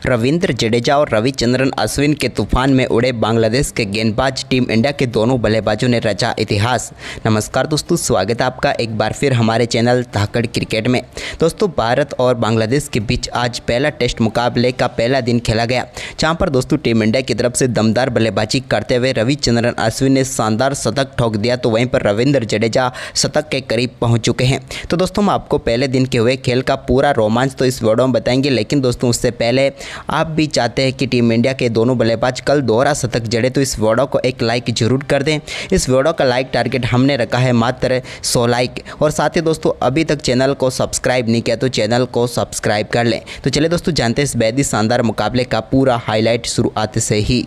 रविंद्र जडेजा और रविचंद्रन अश्विन के तूफान में उड़े बांग्लादेश के गेंदबाज टीम इंडिया के दोनों बल्लेबाजों ने रचा इतिहास। नमस्कार दोस्तों, स्वागत है आपका एक बार फिर हमारे चैनल धाकड़ क्रिकेट में। दोस्तों, भारत और बांग्लादेश के बीच आज पहला टेस्ट मुकाबले का पहला दिन खेला गया, जहां पर दोस्तों टीम इंडिया की तरफ से दमदार बल्लेबाजी करते हुए रविचंद्रन अश्विन ने शानदार शतक ठोक दिया, तो वहीं पर रविंद्र जडेजा शतक के करीब पहुँच चुके हैं। तो दोस्तों, हम आपको पहले दिन के हुए खेल का पूरा रोमांच तो इस वीडियो में बताएंगे, लेकिन दोस्तों उससे पहले आप भी चाहते हैं कि टीम इंडिया के दोनों बल्लेबाज कल दोहरा शतक जड़े, तो इस वीडियो को एक लाइक जरूर कर दें। इस वीडियो का लाइक टारगेट हमने रखा है मात्र 100 लाइक। और साथ ही दोस्तों, अभी तक चैनल को सब्सक्राइब नहीं किया तो चैनल को सब्सक्राइब कर लें। तो चलिए दोस्तों, जानते हैं इस बेहद ही शानदार मुकाबले का पूरा हाईलाइट शुरुआत से ही।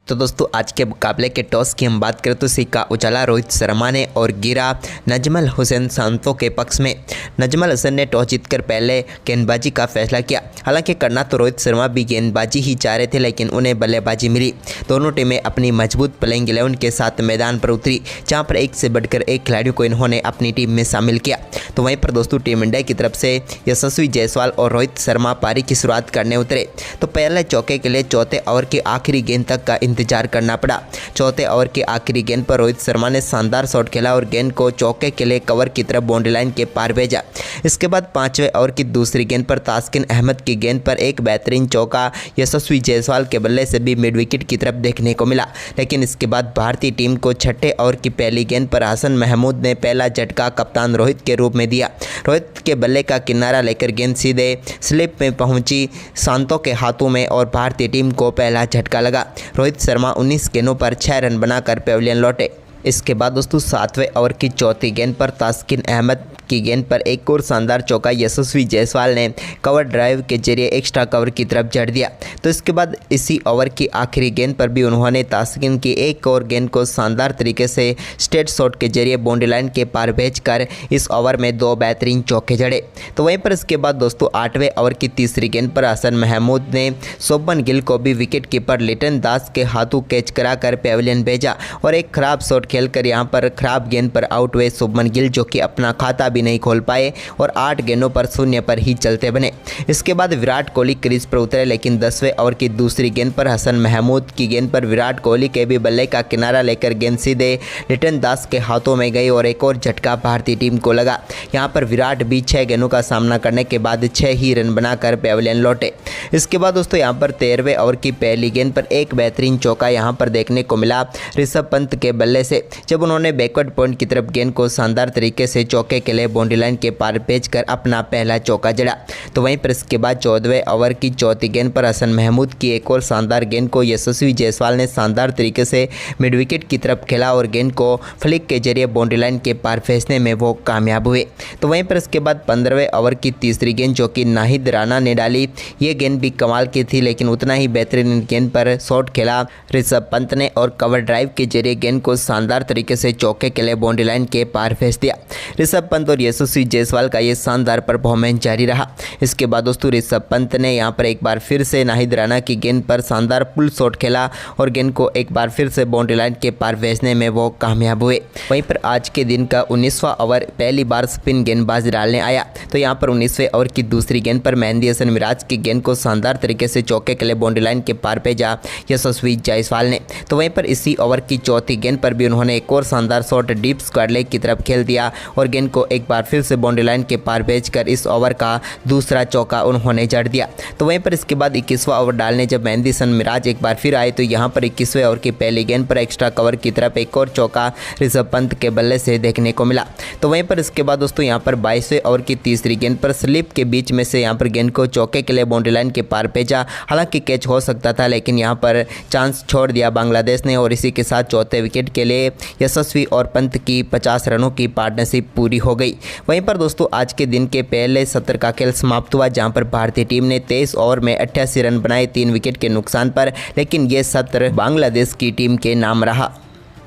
तो दोस्तों, आज के मुकाबले के टॉस की हम बात करें तो सिक्का उछाला रोहित शर्मा ने और गिरा नजमल हुसैन शांतों के पक्ष में। नजमल हुसैन ने टॉस जीतकर पहले गेंदबाजी का फैसला किया। हालांकि करना तो रोहित शर्मा भी गेंदबाजी ही चाह रहे थे, लेकिन उन्हें बल्लेबाजी मिली। दोनों टीमें अपनी मजबूत प्लेइंग 11 के साथ मैदान पर उतरी, जहां पर एक से बढ़कर एक खिलाड़ियों को इन्होंने अपनी टीम में शामिल किया। तो वहीं पर दोस्तों टीम इंडिया की तरफ से यशस्वी जायसवाल और रोहित शर्मा पारी की शुरुआत करने उतरे। तो पहले चौके के लिए चौथे ओवर की आखिरी गेंद तक का इंतजार करना पड़ा। चौथे ओवर की आखिरी गेंद पर रोहित शर्मा ने शानदार शॉट खेला और गेंद को चौके के लिए कवर की तरफ बाउंड्री लाइन के पार भेजा। इसके बाद पांचवें ओवर की दूसरी गेंद पर तास्किन अहमद की गेंद पर एक बेहतरीन चौका यशस्वी जायसवाल के बल्ले से भी मिड विकेट की तरफ देखने को मिला। लेकिन इसके बाद भारतीय टीम को छठे ओवर की पहली गेंद पर हसन महमूद ने पहला झटका कप्तान रोहित के रूप में दिया। रोहित के बल्ले का किनारा लेकर गेंद सीधे स्लिप में पहुंची शांतों के हाथों में और भारतीय टीम को पहला झटका लगा। रोहित शर्मा 19 गेंदों पर 6 रन बनाकर पेविलियन लौटे। इसके बाद दोस्तों 7वें ओवर की चौथी गेंद पर तास्किन अहमद की गेंद पर एक और शानदार चौका यशस्वी जायसवाल ने कवर ड्राइव के जरिए एक्स्ट्रा कवर की तरफ जड़ दिया। तो इसके बाद इसी ओवर की आखिरी गेंद पर भी उन्होंने तास्किन की एक और गेंद को शानदार तरीके से स्ट्रेट शॉट के जरिए बाउंड्री लाइन के पार भेजकर इस ओवर में 2 बेहतरीन चौके जड़े। तो वहीं पर इसके बाद दोस्तों 8वें ओवर की तीसरी गेंद पर हसन महमूद ने शुभमन गिल को भी विकेट कीपर लिटन दास के हाथों कैच कराकर पेविलियन भेजा और एक खराब शॉट खेलकर यहां पर खराब गेंद पर आउट हुए शुभमन गिल, जो कि अपना खाता भी नहीं खोल पाए और 8 गेंदों पर 0 पर ही चलते बने। इसके बाद विराट कोहली क्रीज पर उतरे, लेकिन 10वें ओवर की दूसरी गेंद पर हसन महमूद की गेंद पर विराट कोहली के भी बल्ले का किनारा लेकर गेंद सीधे लिटन दास के हाथों में गई और एक और झटका भारतीय टीम को लगा। यहां पर विराट भी 6 गेंदों का सामना करने के बाद 6 ही रन बनाकर पेविलियन लौटे। इसके बाद दोस्तों यहां पर 13वें ओवर की पहली गेंद पर एक बेहतरीन चौका यहां पर देखने को मिला ऋषभ पंत के बल्ले से, जब उन्होंने बैकवर्ड पॉइंट की तरफ गेंद को शानदार तरीके से चौके के लिए बाउंड्री लाइन के पार भेजकर अपना पहला चौका जड़ा। तो वहीं पर इसके बाद 14वें ओवर की चौथी गेंद पर हसन महमूद की एक और शानदार गेंद को यशस्वी जायसवाल ने शानदार तरीके से मिड विकेट की तरफ खेला और गेंद को फ्लिक के जरिए बाउंड्री लाइन के पार भेजने में वो कामयाब हुए। तो वहीं पर इसके बाद 15वें ओवर की तीसरी गेंद जो कि नाहिद राणा ने डाली, ये गेंद भी कमाल की थी, लेकिन उतना ही बेहतरीन गेंद पर शॉट खेला ऋषभ पंत ने और कवर ड्राइव के जरिए गेंद को शानदार तरीके से चौके के लिए बाउंड्री लाइन के पार भेज दिया। ऋषभ पंत और यशस्वी जायसवाल का ये शानदार परफॉर्मेंस जारी रहा। इसके बाद दोस्तों ऋषभ पंत ने यहां पर एक बार फिर से नाहिद राणा की गेंद पर शानदार पुल शॉट खेला और गेंद को एक बार फिर से बाउंड्री लाइन के पार भेजने में वो कामयाब हुए। वहीं पर आज के दिन का 19वां ओवर पहली बार स्पिन गेंदबाज डालने आया। तो यहां पर 19वें ओवर की दूसरी गेंद पर मेहंदी हसन मिराज की गेंद को शानदार तरीके से चौके के लिए बाउंड्री लाइन के पार भेजा यशस्वी जायसवाल ने। तो वहीं पर इसी ओवर की चौथी गेंद पर भी उन्होंने एक और शानदार शॉट डीप स्क्वायर लेग की तरफ खेल दिया और गेंद को एक बार फिर से बाउंड्री लाइन के पार भेजकर इस ओवर का दूसरा चौका उन्होंने जड़ दिया। तो वहीं पर इसके बाद 21वां ओवर डालने जब मेहंदी हसन मिराज एक बार फिर आए, तो यहां पर 21वें ओवर की पहली गेंद पर एक्स्ट्रा कवर की तरफ एक और चौका ऋषभ पंत के बल्ले से देखने को मिला। तो वहीं पर इसके बाद दोस्तों यहां पर 22वें ओवर की तीसरी गेंद पर स्लिप के बीच में से यहां पर गेंद को चौके के लिए बाउंड्री लाइन के पार भेजा। हालांकि कैच हो सकता था, लेकिन यहां पर चांस छोड़ दिया बांग्लादेश ने और इसी के साथ चौथे विकेट के लिए यशस्वी और पंत की 50 रनों की पार्टनरशिप पूरी हो गई। वहीं पर दोस्तों आज के दिन के पहले सत्र का खेल समाप्त हुआ, जहां पर भारतीय टीम ने 23 ओवर में 88 रन बनाए 3 विकेट के नुकसान पर, लेकिन यह सत्र बांग्लादेश की टीम के नाम रहा।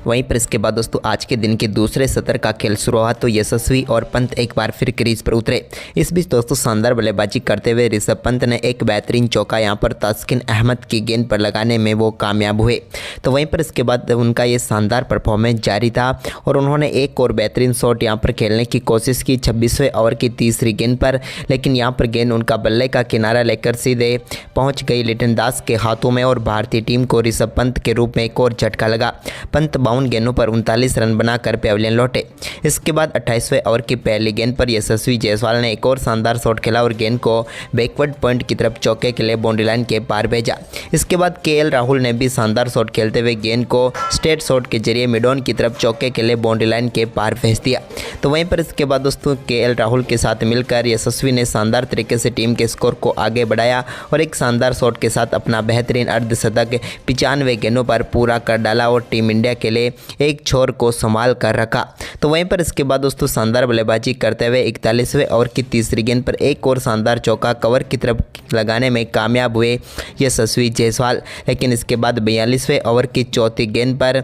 वहीं पर इसके बाद दोस्तों आज के दिन के दूसरे सत्र का खेल शुरू हुआ तो यशस्वी और पंत एक बार फिर क्रीज पर उतरे। इस बीच दोस्तों शानदार बल्लेबाजी करते हुए ऋषभ पंत ने एक बेहतरीन चौका यहां पर तास्किन अहमद की गेंद पर लगाने में वो कामयाब हुए। तो वहीं पर इसके बाद उनका ये शानदार परफॉर्मेंस जारी था और उन्होंने एक और बेहतरीन शॉट यहां पर खेलने की कोशिश की 26वें ओवर की तीसरी गेंद पर, लेकिन यहां पर गेंद उनका बल्ले का किनारा लेकर सीधे पहुंच गई लिटन दास के हाथों में और भारतीय टीम को ऋषभ पंत के रूप में एक और झटका लगा। पंत 52 गेंदों पर 39 रन बनाकर पेविलियन लौटे। इसके बाद 28वें ओवर की पहली गेंद पर यशस्वी जायसवाल ने एक और शानदार शॉट खेला और गेंद को बैकवर्ड पॉइंट की तरफ चौके के लिए बाउंड्री लाइन के पार भेजा। इसके बाद केएल राहुल ने भी शानदार शॉट खेलते हुए गेंद को स्ट्रेट शॉट के जरिए मिडॉन की तरफ चौके के लिए बाउंड्री लाइन के पार भेज दिया। तो वहीं पर इसके बाद दोस्तों केएल राहुल के साथ मिलकर यशस्वी ने शानदार तरीके से टीम के स्कोर को आगे बढ़ाया और एक शानदार शॉट के साथ अपना बेहतरीन अर्धशतक 95 गेंदों पर पूरा कर डाला और टीम इंडिया के लिए एक छोर को संभाल कर रखा। तो वहीं पर इसके बाद दोस्तों शानदार बल्लेबाजी करते हुए 41वें ओवर की तीसरी गेंद पर एक और शानदार चौका कवर की तरफ लगाने में कामयाब हुए यशस्वी जायसवाल, लेकिन इसके बाद 42वें ओवर की चौथी गेंद पर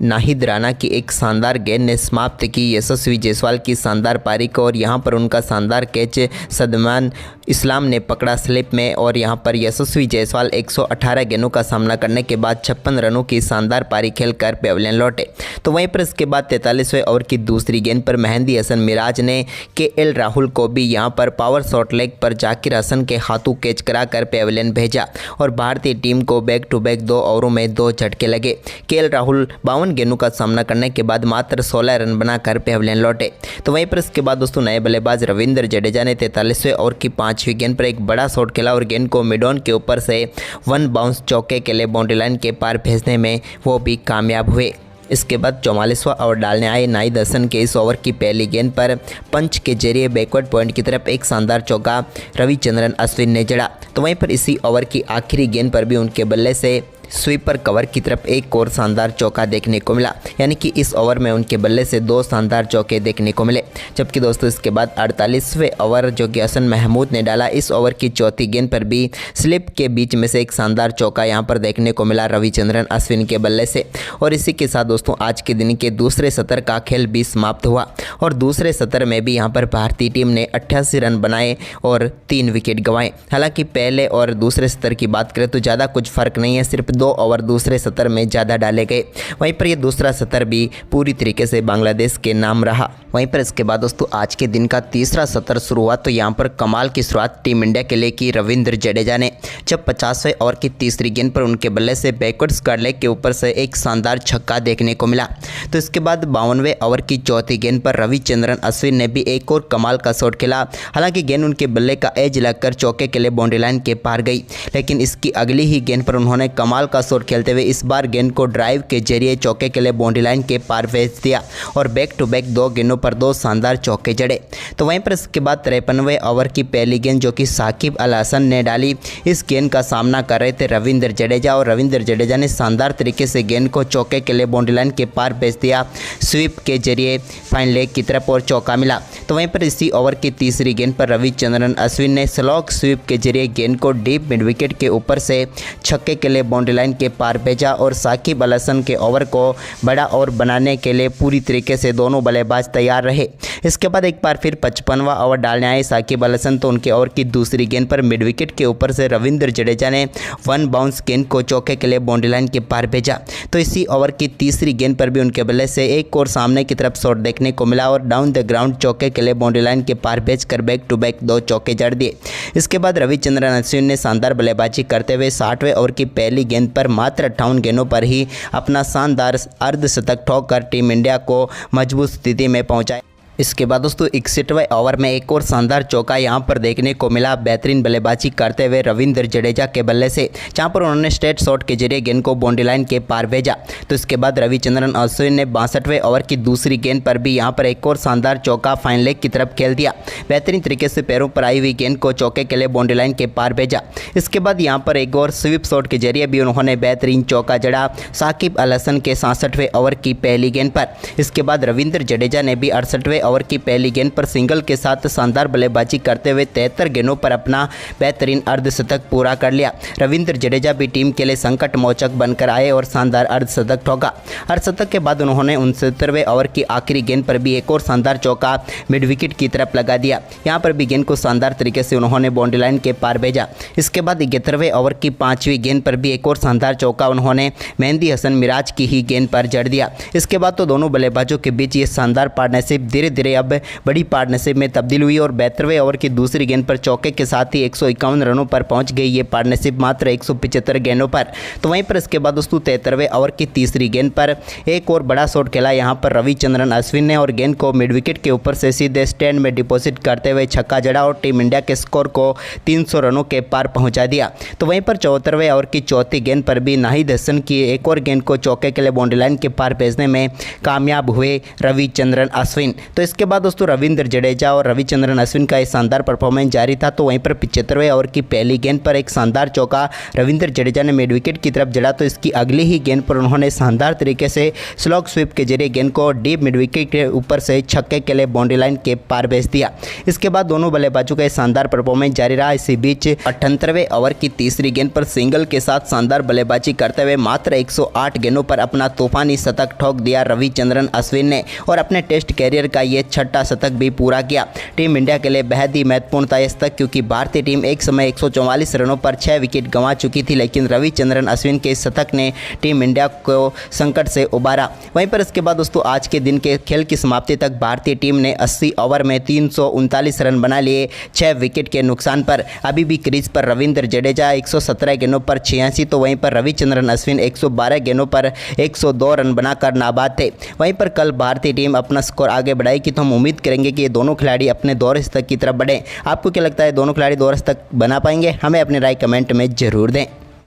नाहिद राणा की एक शानदार गेंद ने समाप्त की यशस्वी जायसवाल की शानदार पारी को और यहां पर उनका शानदार कैच सदमान इस्लाम ने पकड़ा स्लिप में और यहां पर यशस्वी जायसवाल 118 गेंदों का सामना करने के बाद 56 रनों की शानदार पारी खेलकर पेविलियन लौटे। तो वहीं पर इसके बाद 43वें ओवर की दूसरी गेंद पर मेहंदी हसन मिराज ने केएल राहुल को भी यहां पर पावर शॉट लेग पर जाकिर हसन के हाथों कैच कराकर पेविलियन भेजा और भारतीय टीम को बैक टू बैक 2 ओवरों में 2 झटके लगे। केएल राहुल 52 गेंदों का सामना करने के बाद मात्र 16 रन बनाकर पेविलियन लौटे। तो वहीं पर इसके बाद दोस्तों नए बल्लेबाज रविंद्र जडेजा ने 43वें ओवर की 5वीं गेंद पर एक बड़ा शॉट खेला और गेंद को मिडॉन के ऊपर से 1 बाउंस चौके के लिए बाउंड्री लाइन के पार भेजने में वो भी कामयाब हुए। इसके बाद 44वां ओवर डालने आए नाहिद हसन के इस ओवर की पहली गेंद पर पंच के जरिए बैकवर्ड पॉइंट की तरफ एक शानदार चौका रविचंद्रन अश्विन ने जड़ा। तो वहीं पर इसी ओवर की आखिरी गेंद पर भी उनके बल्ले से स्वीपर कवर की तरफ एक और शानदार चौका देखने को मिला, यानी कि इस ओवर में उनके बल्ले से 2 शानदार चौके देखने को मिले। जबकि दोस्तों इसके बाद 48वें ओवर जो कि हसन महमूद ने डाला, इस ओवर की चौथी गेंद पर भी स्लिप के बीच में से एक शानदार चौका यहां पर देखने को मिला रविचंद्रन अश्विन के बल्ले से। और इसी के साथ दोस्तों आज के दिन के दूसरे सत्र का खेल भी समाप्त हुआ और दूसरे सत्र में भी यहाँ पर भारतीय टीम ने 88 रन बनाए और 3 विकेट गंवाए। हालांकि पहले और दूसरे सत्र की बात करें तो ज़्यादा कुछ फर्क नहीं है, सिर्फ 2 ओवर दूसरे सत्र में ज़्यादा डाले गए। वहीं पर ये दूसरा सत्र भी पूरी तरीके से बांग्लादेश के नाम रहा। वहीं पर इसके बाद दोस्तों आज के दिन का तीसरा सत्र शुरू हुआ तो यहाँ पर कमाल की शुरुआत टीम इंडिया के लिए की रविंद्र जडेजा ने, जब 50वें ओवर की तीसरी गेंद पर उनके बल्ले से बैकवर्ड स्क्वायर लेग के ऊपर से एक शानदार छक्का देखने को मिला। तो इसके बाद 52वें ओवर की चौथी गेंद पर रविचंद्रन अश्विन ने भी एक और कमाल का शॉट खेला। हालांकि गेंद उनके बल्ले का एज लगकर चौके के लिए बाउंड्री लाइन के पार गई, लेकिन इसकी अगली ही गेंद पर उन्होंने कमाल का शॉट खेलते हुए इस बार गेंद को ड्राइव के जरिए चौके के लिए बाउंड्री लाइन के पार भेज दिया और बैक टू बैक 2 गेंदों पर 2 शानदार चौके जड़े। तो वहीं पर इसके बाद 53वें ओवर की पहली गेंद जो कि साकिब अल हसन ने डाली, इस गेंद का सामना कर रहे थे रविंद्र जडेजा और रविंद्र जडेजा ने शानदार तरीके से गेंद को चौके के लिए बाउंड्री लाइन के पार भेज दिया स्वीप के जरिए फाइन लेग की तरफ और चौका मिला। तो वहीं पर इसी ओवर की तीसरी गेंद पर रविचंद्रन अश्विन ने स्लॉग स्वीप के जरिए गेंद को डीप मिड विकेट के ऊपर से छक्के के लिए बाउंड्री लाइन के पार भेजा और साकिब अल हसन के ओवर को बड़ा और बनाने के लिए पूरी तरीके से दोनों बल्लेबाज तैयार रहे। इसके बाद एक बार फिर 55वां ओवर डालने आए साकिब अल हसन तो उनके ओवर की दूसरी गेंद पर मिड विकेट के ऊपर से रविंद्र जडेजा ने 1 बाउंस गेंद को चौके के लिए बाउंड्री लाइन के पार भेजा। तो इसी ओवर की तीसरी गेंद पर भी उनके बल्ले से एक और सामने की तरफ शॉट देखने को मिला और डाउन द ग्राउंड चौके के लिए बाउंड्री लाइन के पार भेजकर बैक टू बैक 2 चौके जड़ दिए। इसके बाद रविचंद्रन अश्विन ने शानदार बल्लेबाजी करते हुए 60वें ओवर की पहली गेंद पर मात्र 58 गेंदों पर ही अपना शानदार अर्धशतक ठोककर टीम इंडिया को मजबूत स्थिति में पहुंचाया। इसके बाद दोस्तों 61वें ओवर में एक और शानदार चौका यहां पर देखने को मिला बेहतरीन बल्लेबाजी करते हुए रविंद्र जडेजा के बल्ले से, जहां पर उन्होंने स्ट्रेट शॉट के जरिए गेंद को बाउंड्री लाइन के पार भेजा। तो इसके बाद रविचंद्रन अश्विन ने 62वें ओवर की दूसरी गेंद पर भी यहां पर एक और शानदार चौका फाइन लेग की तरफ खेल दिया। बेहतरीन तरीके से पैरों पर आई हुई गेंद को चौके के लिए बाउंड्री लाइन के पार भेजा। इसके बाद यहां पर एक और स्वीप शॉट के जरिए भी उन्होंने बेहतरीन चौका जड़ा साकिब अल हसन के 66वें ओवर की पहली गेंद पर। इसके बाद रविंद्र जडेजा ने भी 68वें ओवर की पहली गेंद पर सिंगल के साथ शानदार बल्लेबाजी करते हुए 73 गेंदों पर अपना बेहतरीन अर्धशतक पूरा कर लिया। रविंद्र जडेजा भी टीम के लिए संकट मोचक बनकर आए और शानदार अर्धशतक ठोका। अर्धशतक के बाद उन्होंने 69वें ओवर की आखिरी गेंद पर भी एक और शानदार चौका मिड विकेट की तरफ लगा दिया। यहां पर भी गेंद को शानदार तरीके से उन्होंने बाउंड्री लाइन के पार भेजा। इसके बाद 71वें ओवर की 5वीं गेंद पर भी एक और शानदार चौका उन्होंने मेहंदी हसन मिराज की ही गेंद पर जड़ दिया। इसके बाद तो दोनों बल्लेबाजों के बीच ये शानदार पार्टनरशिप धीरे धीरे अब बड़ी पार्टनरशिप में तब्दील हुई और 72वें ओवर की दूसरी गेंद पर चौके के साथ ही 151 रनों पर पहुंच गई ये पार्टनरशिप मात्र 175 गेंदों पर। तो वहीं पर इसके बाद दोस्तों 73वें ओवर की तीसरी गेंद पर एक और बड़ा शॉट खेला यहाँ पर रविचंद्रन अश्विन ने और गेंद को मिड विकेट के ऊपर से सीधे स्टैंड में डिपॉजिट करते हुए छक्का जड़ा और टीम इंडिया के स्कोर को 300 रनों के पार पहुंचा दिया। तो वहीं पर 74वें ओवर की चौथी गेंद पर भी नाहिद हसन की एक और गेंद को चौके के लिए बाउंड्री लाइन के पार भेजने में कामयाब हुए रविचंद्रन अश्विन। तो इसके बाद दोस्तों रविंद्र जडेजा और रविचंद्रन अश्विन का एक शानदार परफॉर्मेंस जारी था। तो वहीं पर 75वें ओवर की पहली गेंद पर एक शानदार चौका रविंद्र जडेजा ने मिड विकेट की तरफ जड़ा। तो इसकी अगली ही गेंद पर उन्होंने शानदार तरीके से स्लॉग स्वीप के जरिए गेंद को डीप मिड विकेट के ऊपर से छक्के के लिए बाउंड्री लाइन के पार भेज दिया। इसके बाद दोनों बल्लेबाजों का शानदार परफॉर्मेंस जारी रहा। इसी बीच 78वें ओवर की तीसरी गेंद पर सिंगल के साथ शानदार बल्लेबाजी करते हुए मात्र 108 गेंदों पर अपना तूफानी शतक ठोक दिया रविचंद्रन अश्विन ने और अपने टेस्ट कैरियर का ये छठा शतक भी पूरा किया। टीम इंडिया के लिए बेहद ही महत्वपूर्ण था यह शतक, क्योंकि भारतीय टीम एक समय 144 रनों पर 6 विकेट गंवा चुकी थी, लेकिन रविचंद्रन अश्विन के शतक ने टीम इंडिया को संकट से उबारा। वहीं पर इसके बाद दोस्तों आज के दिन के खेल की समाप्ति तक भारतीय टीम ने 80 ओवर में 339 रन बना लिए 6 विकेट के नुकसान पर। अभी भी क्रीज पर रविंद्र जडेजा 117 गेंदों पर 86, तो वहीं पर रविचंद्रन अश्विन 112 गेंदों पर 102 रन बनाकर नाबाद थे। वहीं पर कल भारतीय टीम अपना स्कोर आगे बढ़ाएगी, तो हम उम्मीद करेंगे कि ये दोनों खिलाड़ी अपने दौर तक की तरफ बढ़ें। आपको क्या लगता है दोनों खिलाड़ी दौर तक बना पाएंगे? हमें अपनी राय कमेंट में जरूर दें।